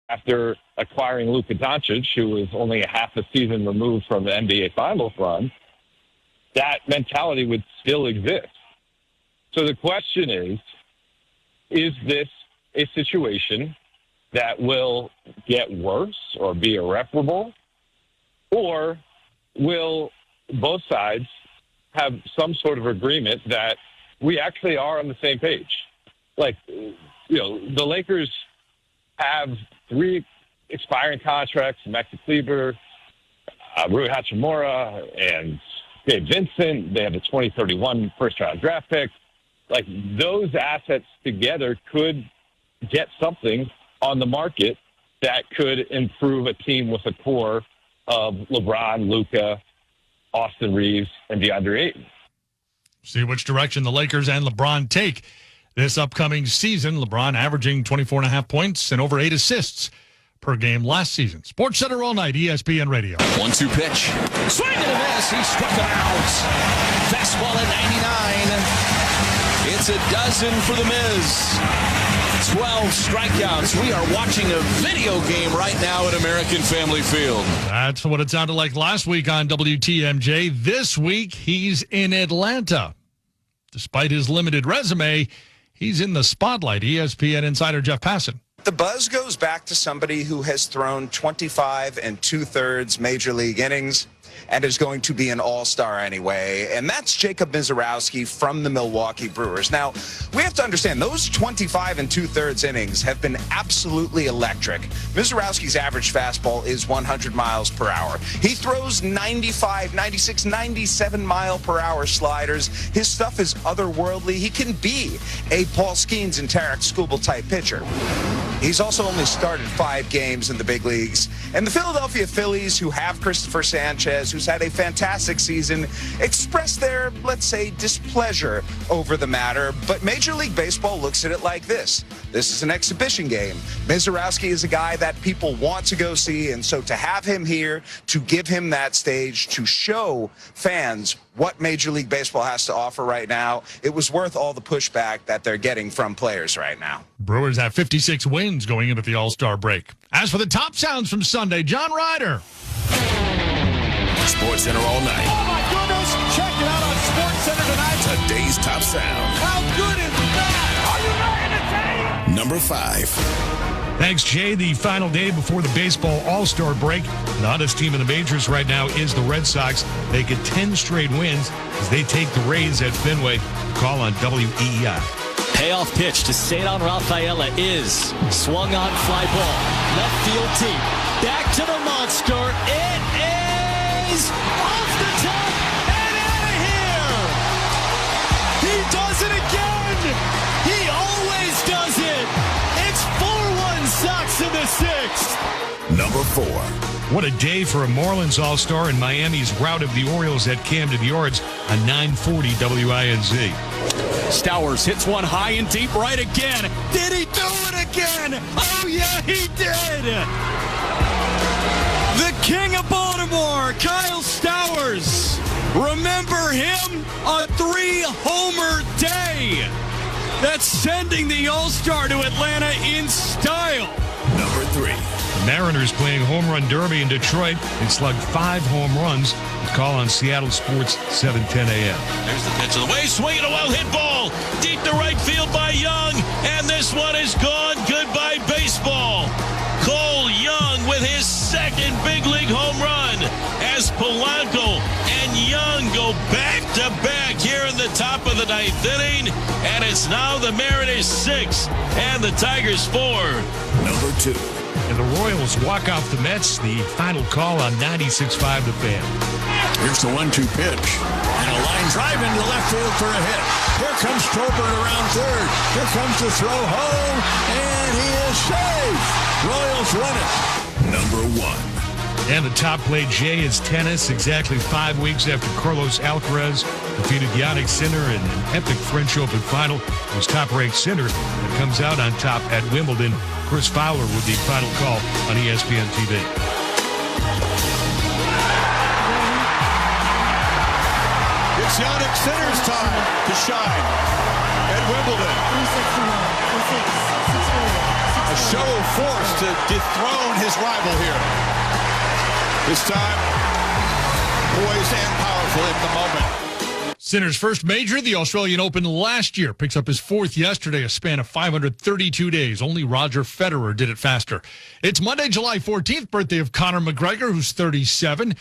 after acquiring Luka Doncic, who was only a half a season removed from the NBA Finals run, that mentality would still exist. So the question is this a situation that will get worse or be irreparable? Or will both sides have some sort of agreement that we actually are on the same page? Like, the Lakers have 3 expiring contracts, Maxi Kleber, Rui Hachimura, and Gabe Vincent. They have a 2031 first-round draft pick. Like, those assets together could get something on the market that could improve a team with a core of LeBron, Luka, Austin Reeves, and DeAndre Ayton. See which direction the Lakers and LeBron take this upcoming season. LeBron averaging 24.5 points and over 8 assists per game last season. SportsCenter all night, ESPN Radio. 1-2 pitch. Swing and a miss. He struck him out. Fastball at 99. It's a dozen for the Miz. 12 strikeouts. We are watching a video game right now at American Family Field. That's what it sounded like last week on WTMJ. This week, he's in Atlanta. Despite his limited resume, he's in the spotlight. ESPN insider Jeff Passan. The buzz goes back to somebody who has thrown 25 2/3 major league innings and is going to be an all-star anyway, and that's Jacob Misiorowski from the Milwaukee Brewers. Now, we have to understand, those 25 2/3 innings have been absolutely electric. Misiorowski's average fastball is 100 miles per hour. He throws 95, 96, 97-mile-per-hour sliders. His stuff is otherworldly. He can be a Paul Skeens and Tarek Skubal-type pitcher. He's also only started 5 games in the big leagues. And the Philadelphia Phillies, who have Christopher Sanchez, who's had a fantastic season, expressed their, let's say, displeasure over the matter. But Major League Baseball looks at it like this. This is an exhibition game. Misiorowski is a guy that people want to go see, and so to have him here, to give him that stage, to show fans what Major League Baseball has to offer right now, it was worth all the pushback that they're getting from players right now. Brewers have 56 wins going into the All-Star break. As for the top sounds from Sunday, John Ryder. SportsCenter all night. Oh, my goodness. Check it out on SportsCenter tonight. Today's top sound. How good is that? Are you ready to take? Number 5. Thanks, Jay. The final day before the baseball all-star break. The hottest team in the majors right now is the Red Sox. They get 10 straight wins as they take the Rays at Fenway. Call on WEEI. Payoff pitch to Cedar Rafaela is swung on fly ball. Left field deep. Back to the monster. It is off the top and out of here. He does it again. He always does it. It's 4-1 Sox in the 6th. Number 4. What a day for a Marlins All-Star in Miami's rout of the Orioles at Camden Yards on 940 WINZ. Stowers hits one high and deep right again. Did he do it again? Oh, yeah, he did. The king of Baltimore, Kyle Stowers. Remember him? A 3-homer day. That's sending the All-Star to Atlanta in style. Number 3. Mariners playing home run derby in Detroit and slugged 5 home runs. Call on Seattle Sports 7:10 a.m. There's the pitch of the way. Swinging a well-hit ball. Deep to right field by Young. And this one is gone. Goodbye, baseball. Cole Young with his 2nd big league home run as Polanco and Young go back-to-back here in the top of the 9th inning. And it's now the Mariners 6 and the Tigers 4. Number 2. And the Royals walk off the Mets. The final call on 96.5 The Fan. Here's the 1-2 pitch. And a line drive into left field for a hit. Here comes Tolbert around third. Here comes the throw home. And he is safe. Royals win it. Number 1. And the top play, Jay, is tennis. Exactly 5 weeks after Carlos Alcaraz defeated Jannik Sinner in an epic French Open final. It was top-ranked Sinner that comes out on top at Wimbledon. Chris Fowler with the final call on ESPN TV. It's Jannik Sinner's time to shine at Wimbledon. A show forced to dethrone his rival here. This time, poised and powerful in the moment. Sinner's first major, the Australian Open last year, picks up his fourth yesterday, a span of 532 days. Only Roger Federer did it faster. It's Monday, July 14th, birthday of Conor McGregor, who's 37.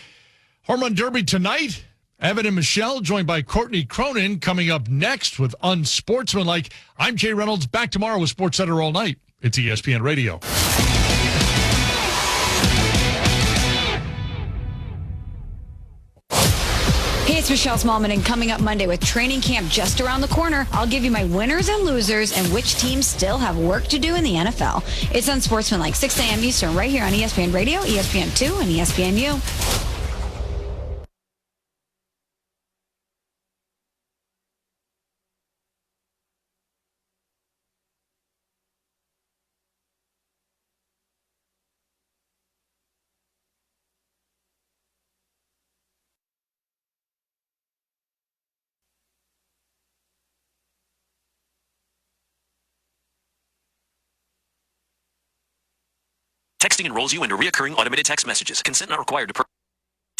Home Run Derby tonight. Evan and Michelle, joined by Courtney Cronin, coming up next with Unsportsmanlike. I'm Jay Reynolds, back tomorrow with SportsCenter All Night. It's ESPN Radio. Hey, it's Michelle Smallman, and coming up Monday with training camp just around the corner, I'll give you my winners and losers and which teams still have work to do in the NFL. It's Unsportsmanlike, 6 a.m. Eastern, right here on ESPN Radio, ESPN2, and ESPNU. Texting enrolls you into recurring automated text messages. Consent not required to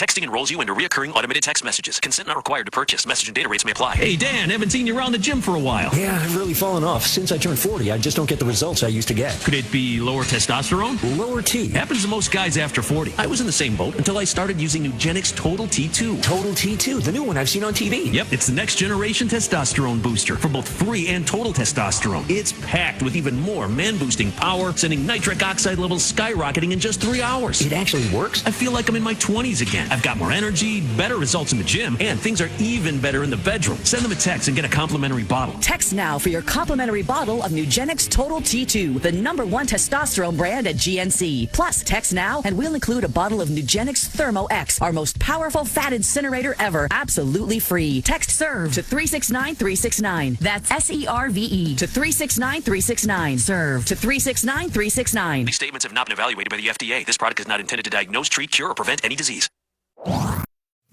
Texting enrolls you into recurring automated text messages. Consent not required to purchase. Message and data rates may apply. Hey, Dan, haven't seen you around the gym for a while. Yeah, I've really fallen off. Since I turned 40, I just don't get the results I used to get. Could it be lower testosterone? Lower T. Happens to most guys after 40. I was in the same boat until I started using Nugenix Total T2. Total T2, the new one I've seen on TV. Yep, it's the next generation testosterone booster for both free and total testosterone. It's packed with even more man-boosting power, sending nitric oxide levels skyrocketing in just 3 hours. It actually works? I feel like I'm in my 20s again. I've got more energy, better results in the gym, and things are even better in the bedroom. Send them a text and get a complimentary bottle. Text now for your complimentary bottle of Nugenix Total T2, the #1 testosterone brand at GNC. Plus, text now and we'll include a bottle of Nugenix Thermo X, our most powerful fat incinerator ever, absolutely free. Text SERVE to 369-369. That's SERVE to 369-369. SERVE to 369-369. These statements have not been evaluated by the FDA. This product is not intended to diagnose, treat, cure, or prevent any disease.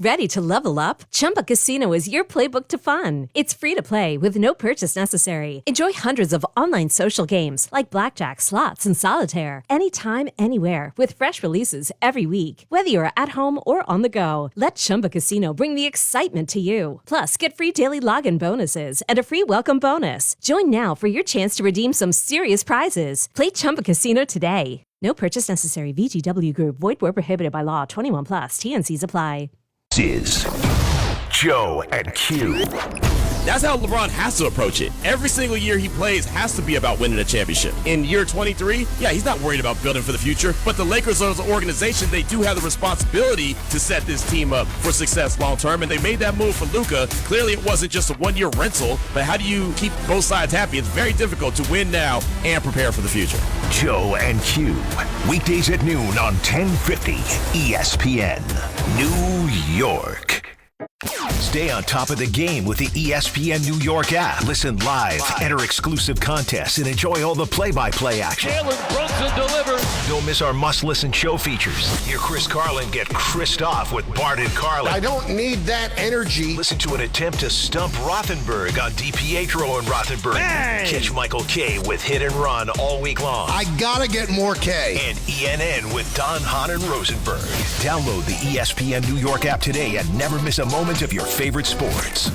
Ready to level up? Chumba Casino is your playbook to fun. It's free to play with no purchase necessary. Enjoy hundreds of online social games like blackjack, slots, and solitaire anytime, anywhere with fresh releases every week. Whether you're at home or on the go, let Chumba Casino bring the excitement to you. Plus, get free daily login bonuses and a free welcome bonus. Join now for your chance to redeem some serious prizes. Play Chumba Casino today. No purchase necessary. VGW Group. Void where prohibited by law. 21 plus. T&Cs apply. Is Joe and Q. That's how LeBron has to approach it. Every single year he plays has to be about winning a championship. In year 23, yeah, he's not worried about building for the future, but the Lakers as an organization, they do have the responsibility to set this team up for success long term, and they made that move for Luka. Clearly it wasn't just a one-year rental, but how do you keep both sides happy? It's very difficult to win now and prepare for the future. Joe and Q, weekdays at noon on 1050 ESPN, New York. Stay on top of the game with the ESPN New York app. Listen live, enter exclusive contests, and enjoy all the play-by-play action. Jalen Brunson delivers. Don't miss our must-listen show features. Hear Chris Carlin get Chris'd off with Bart and Carlin. I don't need that energy. Listen to an attempt to stump Rothenberg on DiPietro and Rothenberg. Hey! Catch Michael K with Hit and Run all week long. I gotta get more K. And ENN with Don Hahn and Rosenberg. Download the ESPN New York app today and never miss a moment of your favorite sports.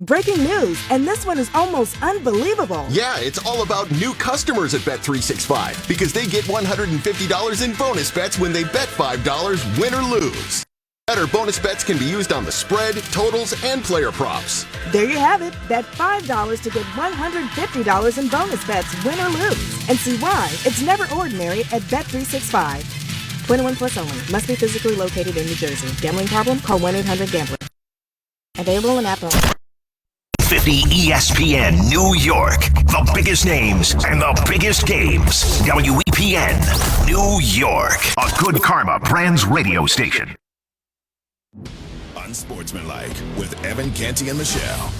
Breaking news, and this one is almost unbelievable. Yeah, it's all about new customers at Bet365 because they get $150 in bonus bets when they bet $5, win or lose. Better bonus bets can be used on the spread, totals, and player props. There you have it. Bet $5 to get $150 in bonus bets, win or lose. And see why it's never ordinary at Bet365. 21 plus only. Must be physically located in New Jersey. Gambling problem? Call 1-800-GAMBLER. Available in app only. 50 ESPN New York. The biggest names and the biggest games. WEPN New York. A Good Karma Brands radio station. Unsportsmanlike with Evan Canty and Michelle.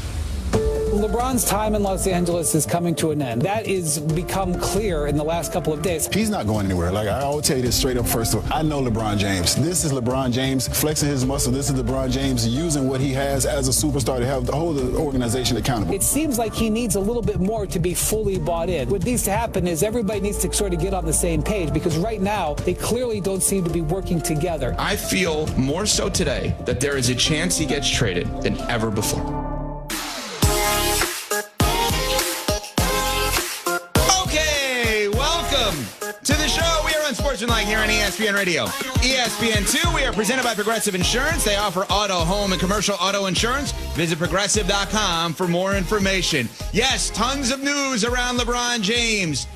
LeBron's time in Los Angeles is coming to an end. That is become clear in the last couple of days. He's not going anywhere. Like, I will tell you this straight up first of all. I know LeBron James. This is LeBron James flexing his muscle. This is LeBron James using what he has as a superstar to have the whole organization accountable. It seems like he needs a little bit more to be fully bought in. What needs to happen is everybody needs to sort of get on the same page, because right now they clearly don't seem to be working together. I feel more so today that there is a chance he gets traded than ever before. Okay, welcome to the show. We are on Sportsmanlike here on ESPN Radio. ESPN2, we are presented by Progressive Insurance. They offer auto, home, and commercial auto insurance. Visit Progressive.com for more information. Yes, tons of news around LeBron James.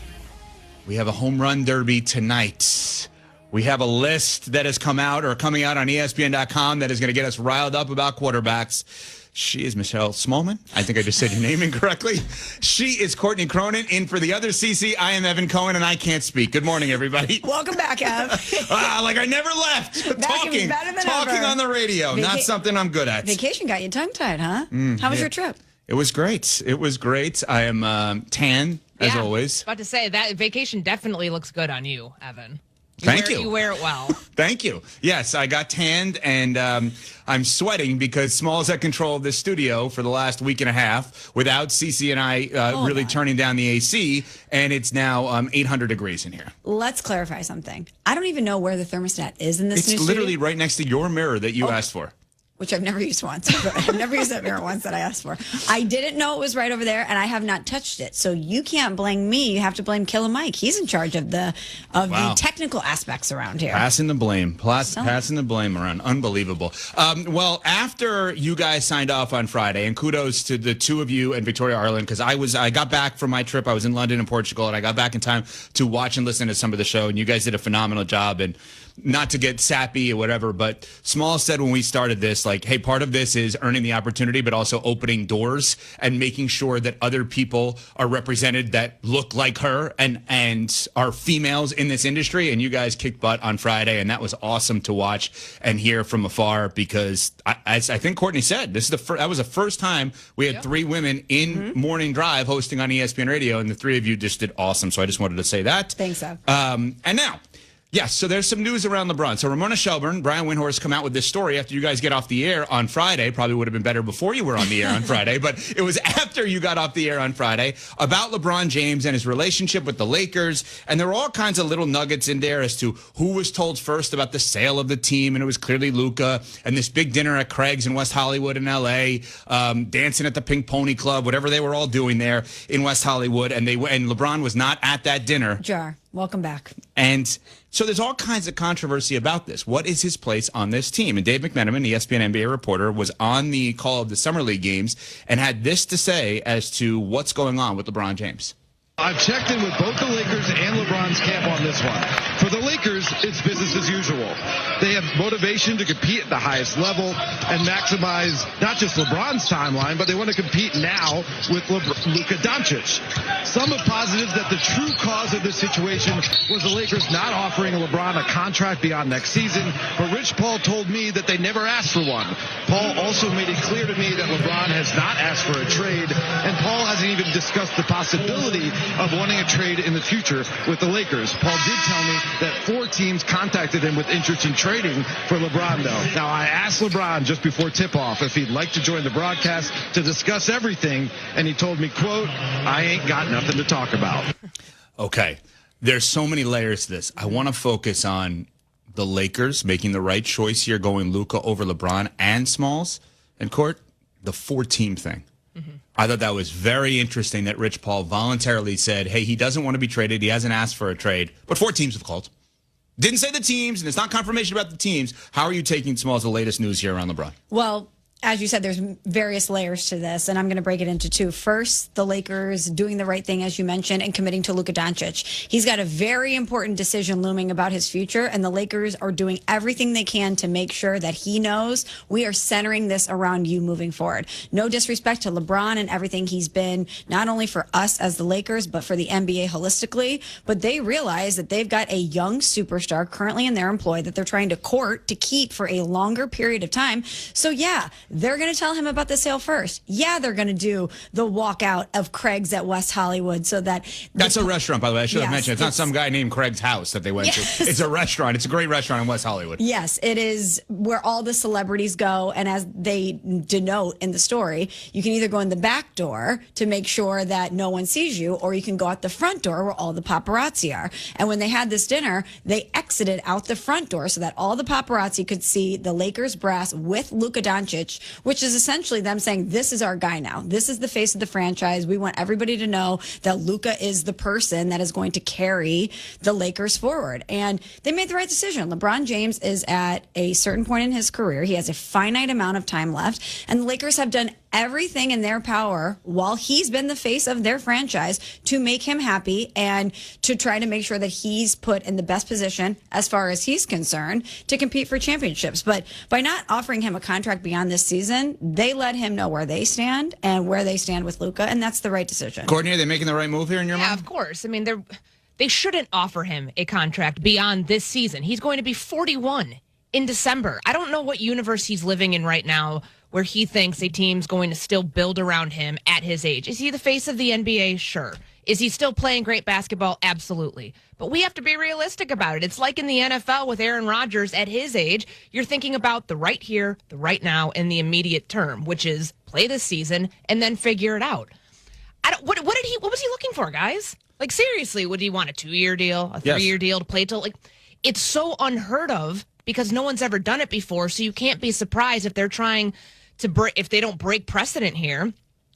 We have a home run derby tonight. We have a list that has come out or coming out on ESPN.com that is going to get us riled up about quarterbacks. She is Michelle Smallman. I think I just said your name incorrectly. She is Courtney Cronin. In for the other CC, I am Evan Cohen, and I can't speak. Good morning, everybody. Welcome back, Ev. Like I never left. Talking ever. on the radio. Not something I'm good at. Vacation got you tongue-tied, huh? How was your trip? It was great. It was great. I am tan, as always. About to say, that vacation definitely looks good on you, Evan. Thank you. You wear it well. Thank you. Yes, I got tanned, and I'm sweating because Small's at control of this studio for the last week and a half without Cece and I really turning down the AC, and it's now 800 degrees in here. Let's clarify something. I don't even know where the thermostat is in this new It's literally studio. right next to your mirror that you asked for. Which I've never used once. I've never used that mirror once that I asked for. I didn't know it was right over there, and I have not touched it. So you can't blame me. You have to blame Killer Mike. He's in charge of the technical aspects around here. Passing the blame. Passing the blame around. Unbelievable. Well, after you guys signed off on Friday, and kudos to the two of you and Victoria Arlen, because I got back from my trip. I was in London and Portugal, and I got back in time to watch and listen to some of the show, and you guys did a phenomenal job. And not to get sappy or whatever, but Small said when we started this, like, hey, part of this is earning the opportunity, but also opening doors and making sure that other people are represented that look like her and are females in this industry. And you guys kicked butt on Friday, and that was awesome to watch and hear from afar, because as I think Courtney said, this is that was the first time we had three women in Morning Drive hosting on ESPN Radio, and the three of you just did awesome. So I just wanted to say that. Thanks, Ev. And now, yes, so there's some news around LeBron. So Ramona Shelburne, Brian Windhorst come out with this story after you guys get off the air on Friday. Probably would have been better before you were on the air on Friday, but it was after you got off the air on Friday, about LeBron James and his relationship with the Lakers. And there were all kinds of little nuggets in there as to who was told first about the sale of the team, and it was clearly Luka, and this big dinner at Craig's in West Hollywood in L.A., dancing at the Pink Pony Club, whatever they were all doing there in West Hollywood, and LeBron was not at that dinner. Jar, welcome back. And so there's all kinds of controversy about this. What is his place on this team? And Dave McMenamin, ESPN NBA reporter, was on the call of the Summer League games and had this to say as to what's going on with LeBron James. I've checked in with both the Lakers and LeBron's camp on this one. For the Lakers, it's business as usual. They have motivation to compete at the highest level and maximize not just LeBron's timeline, but they want to compete now with Luka Doncic. Some have posited that the true cause of this situation was the Lakers not offering LeBron a contract beyond next season, but Rich Paul told me that they never asked for one. Paul also made it clear to me that LeBron has not asked for a trade, and Paul hasn't even discussed the possibility of wanting a trade in the future with the Lakers. Paul did tell me that 4 teams contacted him with interest in trading for LeBron, though. Now, I asked LeBron just before tip-off if he'd like to join the broadcast to discuss everything, and he told me, quote, "I ain't got nothing to talk about." Okay. There's so many layers to this. I want to focus on the Lakers making the right choice here, going Luka over LeBron and Smalls. And Court, the 4-team thing. I thought that was very interesting that Rich Paul voluntarily said, hey, he doesn't want to be traded. He hasn't asked for a trade. But 4 teams have called. Didn't say the teams, and it's not confirmation about the teams. How are you taking Smalls the latest news here around LeBron? Well, as you said, there's various layers to this, and I'm going to break it into 2. First, the Lakers doing the right thing, as you mentioned, and committing to Luka Doncic. He's got a very important decision looming about his future, and the Lakers are doing everything they can to make sure that he knows we are centering this around you moving forward. No disrespect to LeBron and everything he's been, not only for us as the Lakers, but for the NBA holistically, but they realize that they've got a young superstar currently in their employ that they're trying to court to keep for a longer period of time. So, yeah, they're going to tell him about the sale first. Yeah, they're going to do the walkout of Craig's at West Hollywood so that... That's a restaurant, by the way. I should have Yes, mentioned. It's not some guy named Craig's house that they went Yes. to. It's a restaurant. It's a great restaurant in West Hollywood. Yes, it is where all the celebrities go. And as they denote in the story, you can either go in the back door to make sure that no one sees you, or you can go out the front door where all the paparazzi are. And when they had this dinner, they exited out the front door so that all the paparazzi could see the Lakers brass with Luka Doncic, which is essentially them saying, this is our guy now. This is the face of the franchise. We want everybody to know that Luka is the person that is going to carry the Lakers forward. And they made the right decision. LeBron James is at a certain point in his career. He has a finite amount of time left, and the Lakers have done everything in their power while he's been the face of their franchise to make him happy and to try to make sure that he's put in the best position as far as he's concerned to compete for championships. But by not offering him a contract beyond this season, they let him know where they stand and where they stand with Luka, and that's the right decision. Courtney, are they making the right move here in your mind? Yeah, of course. I mean, they shouldn't offer him a contract beyond this season. He's going to be 41 in December. I don't know what universe he's living in right now where he thinks a team's going to still build around him at his age. Is he the face of the NBA? Sure. Is he still playing great basketball? Absolutely. But we have to be realistic about it. It's like in the NFL with Aaron Rodgers at his age. You're thinking about the right here, the right now, and the immediate term, which is play this season and then figure it out. What was he looking for, guys? Like, seriously, would he want a 2-year deal, a 3-year deal to play till? Like, it's so unheard of because no one's ever done it before. So you can't be surprised if they're trying to if they don't break precedent here,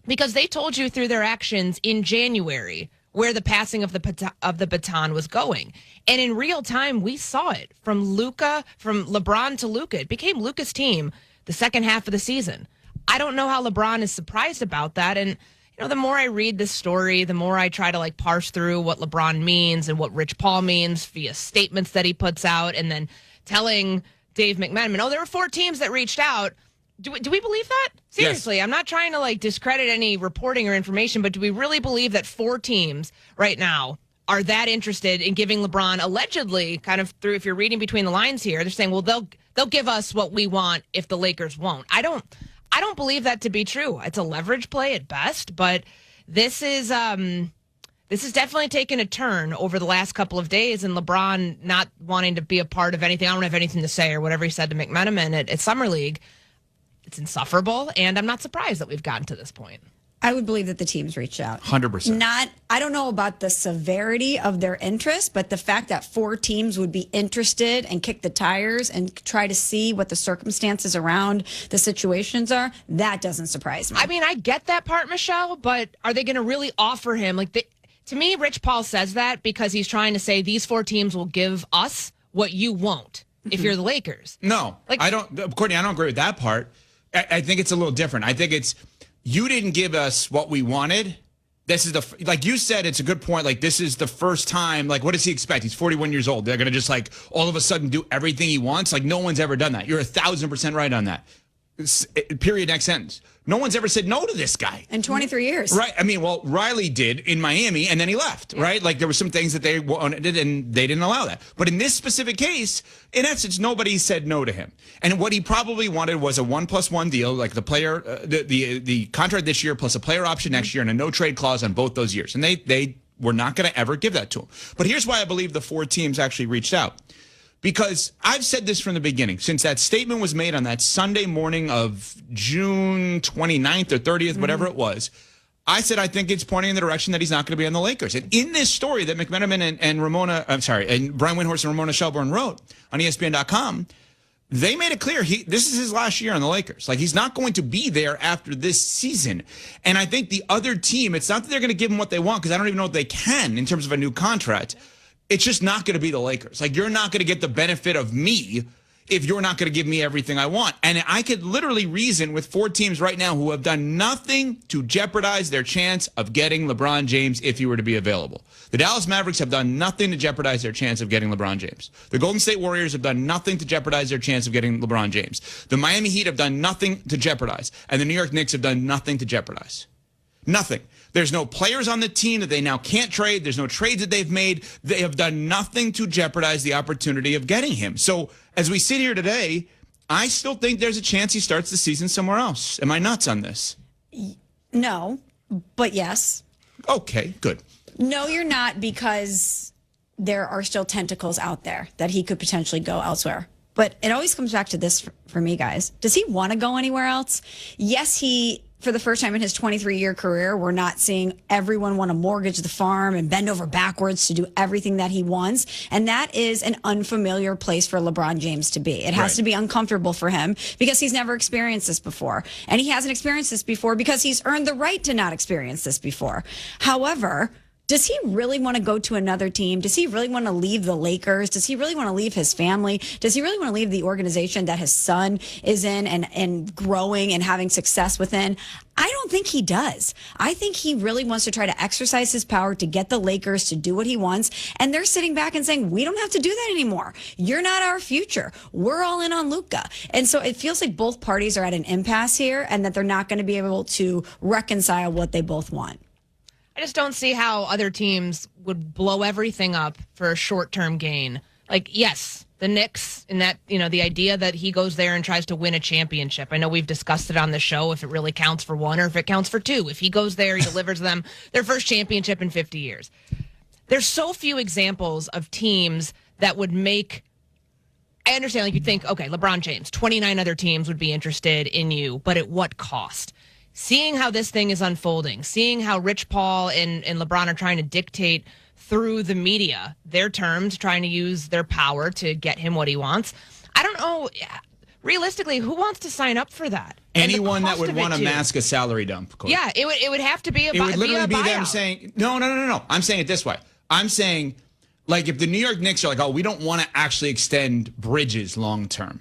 because they told you through their actions in January where the passing of the baton was going. And in real time, we saw it from LeBron to Luka. It became Luka's team the second half of the season. I don't know how LeBron is surprised about that. And, you know, the more I read this story, the more I try to parse through what LeBron means and what Rich Paul means via statements that he puts out, and then telling Dave McMenamin, oh, there were 4 teams that reached out. Do we believe that? Seriously, yes. I'm not trying to discredit any reporting or information, but do we really believe that 4 teams right now are that interested in giving LeBron, allegedly, kind of through, if you're reading between the lines here, they're saying, well, they'll give us what we want if the Lakers won't. I don't believe that to be true. It's a leverage play at best, but this is definitely taken a turn over the last couple of days, and LeBron not wanting to be a part of anything. I don't have anything to say, or whatever he said to McMenamin at Summer League. It's insufferable, and I'm not surprised that we've gotten to this point. I would believe that the teams reached out. 100%. I don't know about the severity of their interest, but the fact that 4 teams would be interested and kick the tires and try to see what the circumstances around the situations are, that doesn't surprise me. I mean, I get that part, Michelle, but are they going to really offer him? To me, Rich Paul says that because he's trying to say these 4 teams will give us what you won't if you're the Lakers. No, I don't. Courtney, I don't agree with that part. I think it's a little different. I think it's, you didn't give us what we wanted. This is like you said, it's a good point. This is the first time, what does he expect? He's 41 years old. They're going to just all of a sudden do everything he wants. No one's ever done that. You're 1,000% right on that. Period. Next sentence. No one's ever said no to this guy. In 23 years. Right. I mean, well, Riley did in Miami, and then he left, right? There were some things that they wanted, and they didn't allow that. But in this specific case, in essence, nobody said no to him. And what he probably wanted was a 1+1 deal, the player, the contract this year plus a player option next year and a no trade clause on both those years. And they were not going to ever give that to him. But here's why I believe the 4 teams actually reached out. Because I've said this from the beginning, since that statement was made on that Sunday morning of June 29th or 30th, whatever it was, I said I think it's pointing in the direction that he's not going to be on the Lakers. And in this story that McMenamin and Brian Windhorst and Ramona Shelburne wrote on ESPN.com, they made it clear this is his last year on the Lakers. He's not going to be there after this season. And I think the other team, it's not that they're going to give him what they want, because I don't even know if they can in terms of a new contract. It's just not going to be the Lakers. You're not going to get the benefit of me if you're not going to give me everything I want. And I could literally reason with 4 teams right now who have done nothing to jeopardize their chance of getting LeBron James if he were to be available. The Dallas Mavericks have done nothing to jeopardize their chance of getting LeBron James. The Golden State Warriors have done nothing to jeopardize their chance of getting LeBron James. The Miami Heat have done nothing to jeopardize. And the New York Knicks have done nothing to jeopardize. Nothing. There's no players on the team that they now can't trade. There's no trades that they've made. They have done nothing to jeopardize the opportunity of getting him. So as we sit here today, I still think there's a chance he starts the season somewhere else. Am I nuts on this? No, but yes. Okay, good. No, you're not, because there are still tentacles out there that he could potentially go elsewhere. But it always comes back to this for me, guys. Does he want to go anywhere else? Yes, for the first time in his 23-year career, we're not seeing everyone want to mortgage the farm and bend over backwards to do everything that he wants. And that is an unfamiliar place for LeBron James to be. It has to be uncomfortable for him because he's never experienced this before. And he hasn't experienced this before because he's earned the right to not experience this before. However, does he really want to go to another team? Does he really want to leave the Lakers? Does he really want to leave his family? Does he really want to leave the organization that his son is in and growing and having success within? I don't think he does. I think he really wants to try to exercise his power to get the Lakers to do what he wants. And they're sitting back and saying, we don't have to do that anymore. You're not our future. We're all in on Luka. And so it feels like both parties are at an impasse here and that they're not going to be able to reconcile what they both want. I just don't see how other teams would blow everything up for a short-term gain. Like, yes, the Knicks and that, the idea that he goes there and tries to win a championship. I know we've discussed it on the show, if it really counts for one or if it counts for two. If he goes there, he delivers them their first championship in 50 years. There's so few examples of teams that would make, I understand, like you'd think, okay, LeBron James, 29 other teams would be interested in you, but at what cost? Seeing how this thing is unfolding, seeing how Rich Paul and LeBron are trying to dictate through the media their terms, trying to use their power to get him what he wants. I don't know. Realistically, who wants to sign up for that? Anyone that would want to mask a salary dump. Corey. Yeah, it would have to be a buyout. It would literally be them saying, no. I'm saying it this way. I'm saying, like, if the New York Knicks are like, oh, we don't want to actually extend Bridges long term.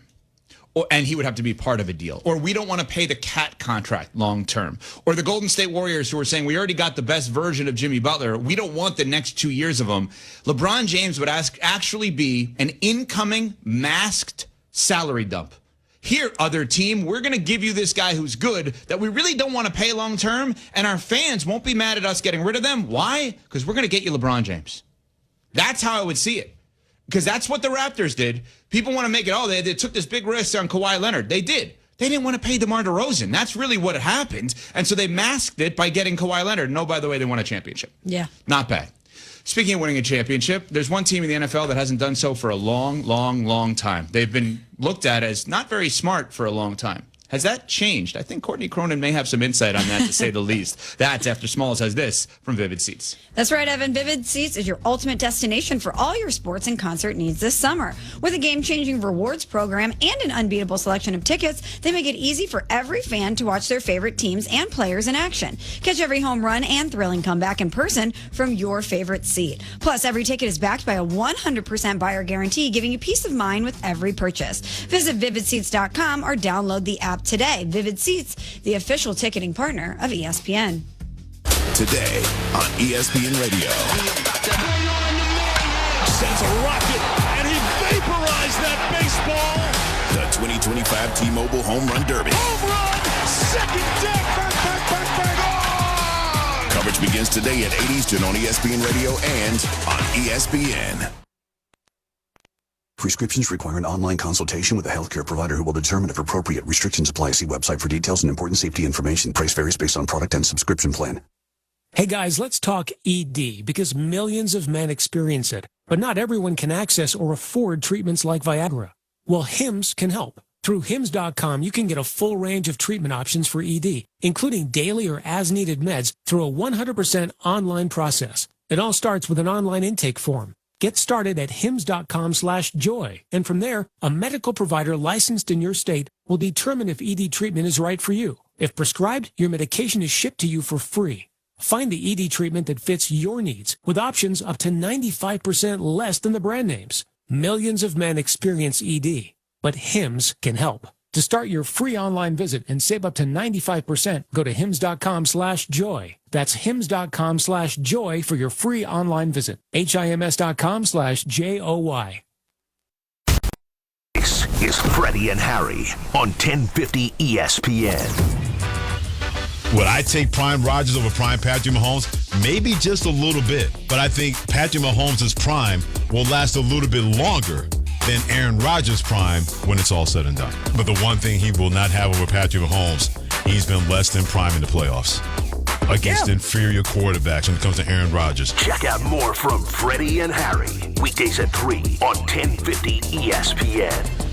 And he would have to be part of a deal. Or we don't want to pay the Cat contract long term. Or the Golden State Warriors who are saying we already got the best version of Jimmy Butler. We don't want the next 2 years of him. LeBron James would actually be an incoming masked salary dump. Here, other team, we're going to give you this guy who's good that we really don't want to pay long term. And our fans won't be mad at us getting rid of them. Why? Because we're going to get you LeBron James. That's how I would see it. Because that's what the Raptors did. People want to make it, they took this big risk on Kawhi Leonard. They did. They didn't want to pay DeMar DeRozan. That's really what happened. And so they masked it by getting Kawhi Leonard. No, by the way, they won a championship. Yeah. Not bad. Speaking of winning a championship, there's one team in the NFL that hasn't done so for a long, long, long time. They've been looked at as not very smart for a long time. Has that changed? I think Courtney Cronin may have some insight on that, to say the least. That's after Smalls has this from Vivid Seats. That's right, Evan. Vivid Seats is your ultimate destination for all your sports and concert needs this summer. With a game-changing rewards program and an unbeatable selection of tickets, they make it easy for every fan to watch their favorite teams and players in action. Catch every home run and thrilling comeback in person from your favorite seat. Plus, every ticket is backed by a 100% buyer guarantee, giving you peace of mind with every purchase. Visit vividseats.com or download the app today. Vivid Seats, the official ticketing partner of ESPN. Today on ESPN Radio. Sends a rocket, and he vaporized that baseball. The 2025 T-Mobile Home Run Derby. Home run! Second deck! Bang! Coverage begins today at 8 Eastern on ESPN Radio and on ESPN. Prescriptions require an online consultation with a healthcare provider who will determine if appropriate. Restrictions apply. See website for details and important safety information. Price varies based on product and subscription plan. Hey guys, let's talk ED, because millions of men experience it, but not everyone can access or afford treatments like Viagra. Well, Hims can help. Through Hims.com, you can get a full range of treatment options for ED, including daily or as-needed meds through a 100% online process. It all starts with an online intake form. Get started at hims.com/joy, and from there, a medical provider licensed in your state will determine if ED treatment is right for you. If prescribed, your medication is shipped to you for free. Find the ED treatment that fits your needs, with options up to 95% less than the brand names. Millions of men experience ED, but Hims can help. To start your free online visit and save up to 95%, go to hims.com/joy. That's hims.com/joy for your free online visit. HIMS.com/JOY. This is Freddie and Harry on 1050 ESPN. Would I take prime Rodgers over prime Patrick Mahomes? Maybe just a little bit. But I think Patrick Mahomes' prime will last a little bit longer than Aaron Rodgers' prime when it's all said and done. But the one thing he will not have over Patrick Mahomes, he's been less than prime in the playoffs against inferior quarterbacks when it comes to Aaron Rodgers. Check out more from Freddie and Harry. Weekdays at 3 on 1050 ESPN.